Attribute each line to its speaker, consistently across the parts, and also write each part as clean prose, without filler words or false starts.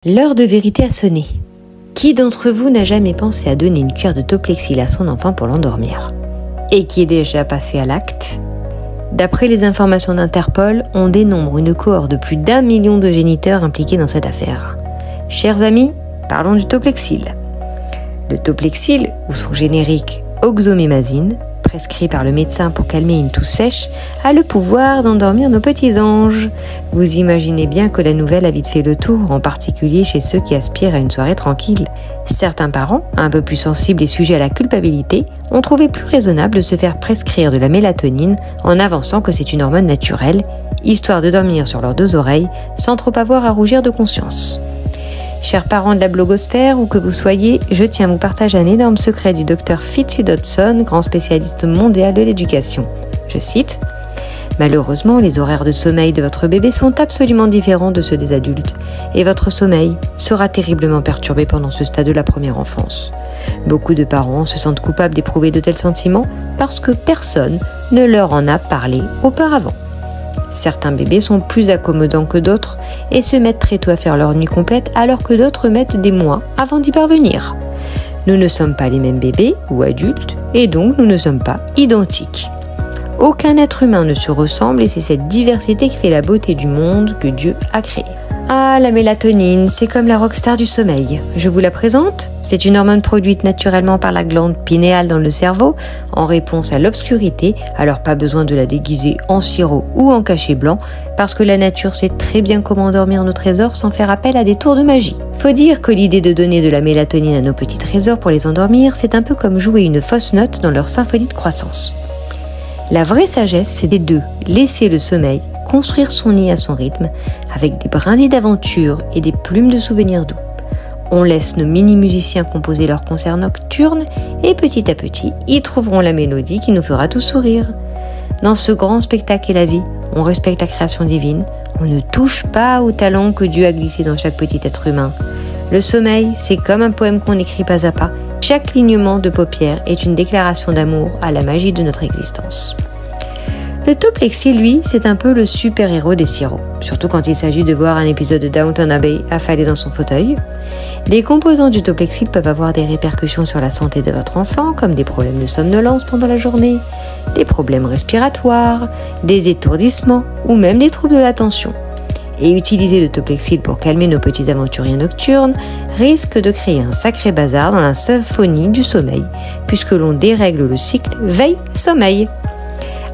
Speaker 1: L'heure de vérité a sonné. Qui d'entre vous n'a jamais pensé à donner une cuillère de Toplexil à son enfant pour l'endormir? Et qui est déjà passé à l'acte? D'après les informations d'Interpol, on dénombre une cohorte de plus d'1 million de géniteurs impliqués dans cette affaire. Chers amis, parlons du Toplexil. Le Toplexil, ou son générique oxomimazine, prescrit par le médecin pour calmer une toux sèche, a le pouvoir d'endormir nos petits anges. Vous imaginez bien que la nouvelle a vite fait le tour, en particulier chez ceux qui aspirent à une soirée tranquille. Certains parents, un peu plus sensibles et sujets à la culpabilité, ont trouvé plus raisonnable de se faire prescrire de la mélatonine en avançant que c'est une hormone naturelle, histoire de dormir sur leurs 2 oreilles sans trop avoir à rougir de conscience. Chers parents de la blogosphère, où que vous soyez, je tiens à vous partager un énorme secret du Dr Fitzy Dodson, grand spécialiste mondial de l'éducation. Je cite: « Malheureusement, les horaires de sommeil de votre bébé sont absolument différents de ceux des adultes, et votre sommeil sera terriblement perturbé pendant ce stade de la première enfance. Beaucoup de parents se sentent coupables d'éprouver de tels sentiments parce que personne ne leur en a parlé auparavant. Certains bébés sont plus accommodants que d'autres et se mettent très tôt à faire leur nuit complète alors que d'autres mettent des mois avant d'y parvenir. Nous ne sommes pas les mêmes bébés ou adultes et donc nous ne sommes pas identiques. Aucun être humain ne se ressemble et c'est cette diversité qui fait la beauté du monde que Dieu a créé. Ah, la mélatonine, c'est comme la rockstar du sommeil. Je vous la présente. C'est une hormone produite naturellement par la glande pinéale dans le cerveau en réponse à l'obscurité, alors pas besoin de la déguiser en sirop ou en cachet blanc parce que la nature sait très bien comment endormir nos trésors sans faire appel à des tours de magie. Faut dire que l'idée de donner de la mélatonine à nos petits trésors pour les endormir, c'est un peu comme jouer une fausse note dans leur symphonie de croissance. La vraie sagesse, c'est de laisser le sommeil construire son nid à son rythme, avec des brindilles d'aventure et des plumes de souvenirs doux. On laisse nos mini-musiciens composer leurs concerts nocturnes et petit à petit, ils trouveront la mélodie qui nous fera tous sourire. Dans ce grand spectacle qu'est la vie, on respecte la création divine, on ne touche pas au talent que Dieu a glissé dans chaque petit être humain. Le sommeil, c'est comme un poème qu'on écrit pas à pas. Chaque clignement de paupières est une déclaration d'amour à la magie de notre existence. Le Toplexil, lui, c'est un peu le super-héros des sirops, surtout quand il s'agit de voir un épisode de Downton Abbey affalé dans son fauteuil. Les composants du Toplexil peuvent avoir des répercussions sur la santé de votre enfant, comme des problèmes de somnolence pendant la journée, des problèmes respiratoires, des étourdissements ou même des troubles de l'attention. Et utiliser le Toplexil pour calmer nos petits aventuriers nocturnes risque de créer un sacré bazar dans la symphonie du sommeil, puisque l'on dérègle le cycle veille-sommeil.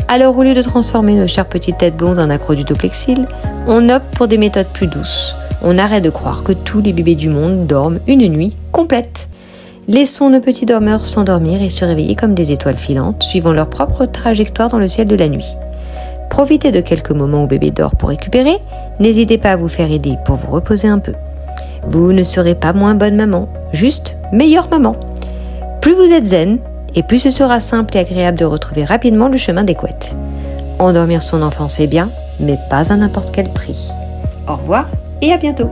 Speaker 1: Alors au lieu de transformer nos chères petites têtes blondes en accros du Toplexil, on opte pour des méthodes plus douces. On arrête de croire que tous les bébés du monde dorment une nuit complète. Laissons nos petits dormeurs s'endormir et se réveiller comme des étoiles filantes, suivant leur propre trajectoire dans le ciel de la nuit. Profitez de quelques moments où bébé dort pour récupérer, n'hésitez pas à vous faire aider pour vous reposer un peu. Vous ne serez pas moins bonne maman, juste meilleure maman. Plus vous êtes zen, et plus ce sera simple et agréable de retrouver rapidement le chemin des couettes. Endormir son enfant, c'est bien, mais pas à n'importe quel prix. Au revoir et à bientôt.